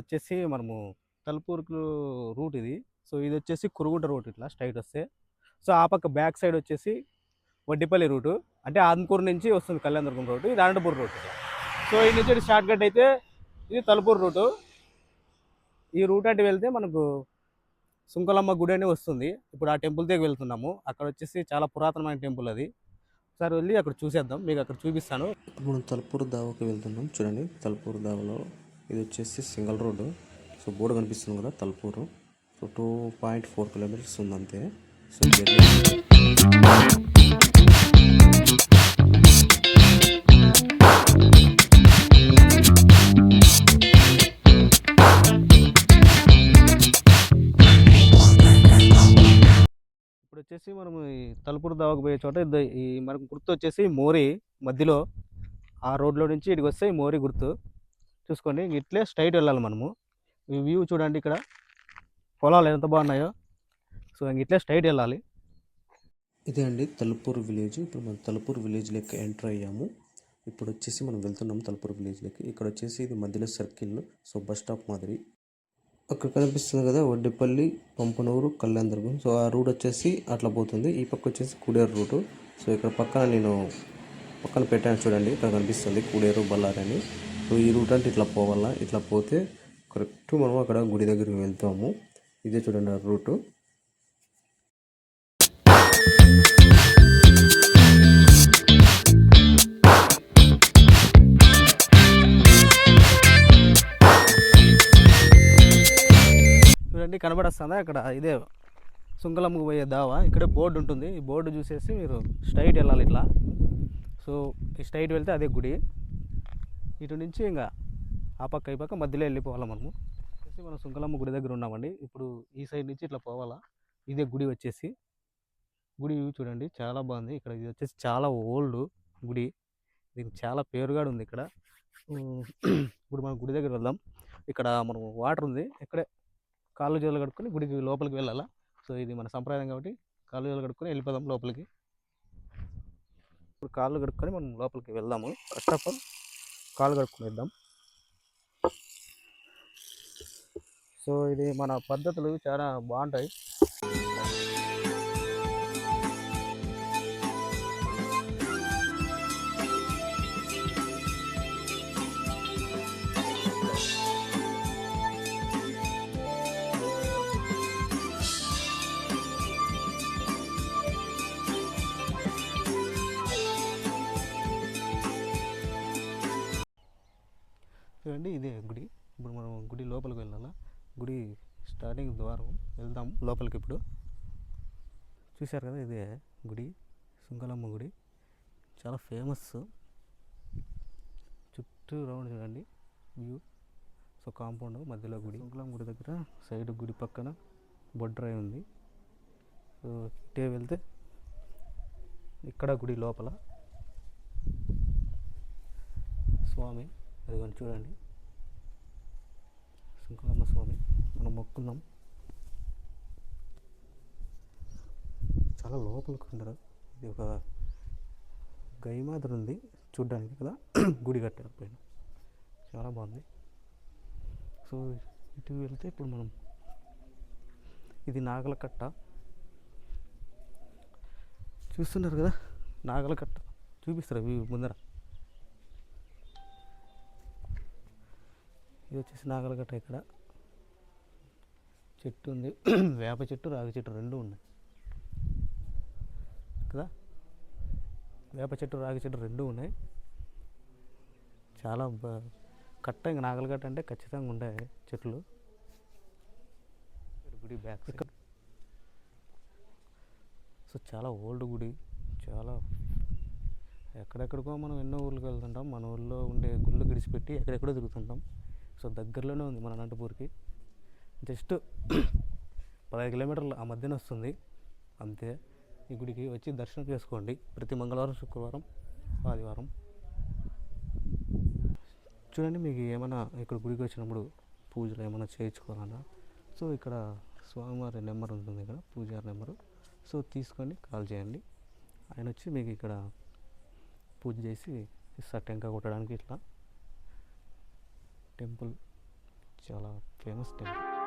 వచ్చేసి మనము తలుపూరుకు రూట్ ఇది. సో ఇది వచ్చేసి కురుగుంట రూట్ ఇట్లా స్ట్రైట్ వస్తే. సో ఆ పక్క బ్యాక్ సైడ్ వచ్చేసి వడ్డిపల్లి రూటు, అంటే ఆంకూరు నుంచి వస్తుంది కళ్యాణదుర్గం రూటు, ఇది అనంతపూర్ రూట్ ఇట్లా. సో ఈ నుంచి షార్ట్ కట్ అయితే ఇది తలుపూరు రూటు. ఈ రూట్ అంటే వెళ్తే మనకు సుంకలమ్మ గుడి అని వస్తుంది. ఇప్పుడు ఆ టెంపుల్ దగ్గర వెళ్తున్నాము. అక్కడ వచ్చేసి చాలా పురాతనమైన టెంపుల్ అది. ఒకసారి వెళ్ళి అక్కడ చూసేద్దాం, మీకు అక్కడ చూపిస్తాను. మనం తలుపూరు దావకి వెళ్తున్నాం. చూడండి, తలుపూరు దావలో ఇది వచ్చేసి సింగిల్ రోడ్డు. సో బోర్డు కనిపిస్తుంది కదా, తలుపూరు. సో 2.4 కిలోమీటర్స్ ఉంది అంతే. సో ఇప్పుడు వచ్చేసి మనం ఈ తలుపూరు దావకు పోయే చోట ఈ మనకు గుర్తు వచ్చేసి మోరి మధ్యలో ఆ రోడ్లో నుంచి ఇటుకు వస్తే ఈ మోరి గుర్తు చూసుకోండి. ఇట్లే స్ట్రైట్ వెళ్ళాలి మనము. ఈ వ్యూ చూడండి, ఇక్కడ పొలాలు ఎంత బాగున్నాయో. సో ఇట్లే స్ట్రైట్ వెళ్ళాలి. ఇదే అండి తలుపూరు విలేజ్. ఇప్పుడు మనం తలుపూరు విలేజ్ లెక్క ఎంటర్ అయ్యాము. ఇప్పుడు వచ్చేసి మనం వెళ్తున్నాం తలుపూరు విలేజ్లోకి. ఇక్కడ వచ్చేసి ఇది మధ్యలో సర్కిల్. సో బస్ స్టాప్ మాదిరి అక్కడ కనిపిస్తుంది కదా, వడ్డిపల్లి, పంపనూరు, కళ్యాణదుర్గం. సో ఆ రూట్ వచ్చేసి అట్లా పోతుంది. ఈ పక్క వచ్చేసి కూడేరు రూటు. సో ఇక్కడ పక్కన నేను పెట్టాను చూడండి, ఇక్కడ కనిపిస్తుంది కూడేరు బళ్ళారి అని. సో ఈ రూట్ అంటే ఇట్లా పోవాలా, ఇట్లా పోతే కరెక్ట్ మనం అక్కడ గుడి దగ్గరికి వెళ్తాము. ఇదే చూడండి ఆ రూటు. చూడండి కనబడస్తుందా అక్కడ, ఇదే సుంకలమ్మకు పోయే దావా. ఇక్కడే బోర్డు ఉంటుంది. ఈ బోర్డు చూసేసి మీరు స్ట్రైట్ వెళ్ళాలి ఇట్లా. సో ఈ స్ట్రైట్ వెళ్తే అదే గుడి. ఇటు నుంచి ఇంకా ఆ పక్క ఈ పక్క మధ్యలో వెళ్ళిపోవాలి మనము. వచ్చేసి మనం సుంకలమ్మ గుడి దగ్గర ఉన్నామండి. ఇప్పుడు ఈ సైడ్ నుంచి ఇట్లా పోవాలా. ఇదే గుడి వచ్చేసి. గుడి చూడండి చాలా బాగుంది. ఇక్కడ ఇది వచ్చేసి చాలా ఓల్డ్ గుడి, దీనికి చాలా పేరు కూడా ఉంది ఇక్కడ. ఇప్పుడు మనం గుడి దగ్గర వెళ్దాం. ఇక్కడ మనం వాటర్ ఉంది, ఇక్కడే కాళ్ళు చేతులు కడుక్కొని గుడికి లోపలికి వెళ్ళాలా. సో ఇది మన సంప్రదాయం కాబట్టి కాళ్ళు చేతులు కడుక్కొని వెళ్ళిపోదాం లోపలికి. ఇప్పుడు కాళ్ళు కడుక్కొని మనం లోపలికి వెళ్దాము. ఫస్ట్ ఆఫ్ ఆల్ కాళ్ళు కడుక్కొని వెళ్దాం. సో ఇది మన పద్ధతులు చాలా బాగుంటాయి. చూడండి ఇదే గుడి. ఇప్పుడు మనం గుడి లోపలికి వెళ్ళాలా. గుడి స్టార్టింగ్ ద్వారం, వెళ్దాం లోపలికి. ఇప్పుడు చూశారు కదా, ఇదే గుడి, సుంకలమ్మ గుడి. చాలా ఫేమస్. చుట్టూ రౌండ్ చూడండి వ్యూ. సో కాంపౌండ్ మధ్యలో గుడి. సుంకలమ్మ గుడి దగ్గర సైడ్ గుడి పక్కన బొడ్రాయి ఉంది. సో ఇటే వెళ్తే ఇక్కడ గుడి లోపల స్వామి అది కొంచెం చూడండి, సుంకలమ్మ స్వామి. మనం మొక్కున్నాం. చాలా లోపలికి ఉండరు. ఇది ఒక గై మాదిరి ఉంది చూడ్డానికి కదా, గుడి కట్టారు పైన. చాలా బాగుంది. సో ఇటు వెళ్తే ఇప్పుడు మనం, ఇది నాగల కట్ట చూస్తున్నారు కదా, నాగల కట్ట చూపిస్తారు వ్యూ ముందర. ఇది వచ్చేసి నాగలగట్ట. ఇక్కడ చెట్టు ఉంది, వేప చెట్టు, రాగి చెట్టు రెండు ఉన్నాయి కదా. వేప చెట్టు, రాగి చెట్టు రెండు ఉన్నాయి. చాలా కట్ట, ఇంకా నాగలగట్ట అంటే ఖచ్చితంగా ఉండే చెట్లు. గుడి బ్యాక్ సైడ్. సో చాలా ఓల్డ్ గుడి. చాలా ఎక్కడెక్కడికో మనం ఎన్నో ఊర్లకు వెళ్తుంటాం. మన ఊళ్ళో ఉండే గుళ్ళు గడిచిపెట్టి ఎక్కడెక్కడో తిరుగుతుంటాం. సో దగ్గరలోనే ఉంది మన అనంతపూర్కి. జస్ట్ 15 కిలోమీటర్లు ఆ మధ్యన వస్తుంది అంతే. ఈ గుడికి వచ్చి దర్శనం చేసుకోండి ప్రతి మంగళవారం, శుక్రవారం, ఆదివారం. చూడండి, మీకు ఏమైనా ఇక్కడ గుడికి వచ్చినప్పుడు పూజలు ఏమైనా చేయించుకోవాలన్నా, సో ఇక్కడ స్వామివారి నెంబర్ ఉంటుంది, ఇక్కడ పూజారి నెంబరు. సో తీసుకొని కాల్ చేయండి. ఆయన వచ్చి మీకు ఇక్కడ పూజ చేసి ఇస్తారు, టెంకాయ కొట్టడానికి. ఇట్లా టెంపుల్ చాలా ఫేమస్ టెంపుల్.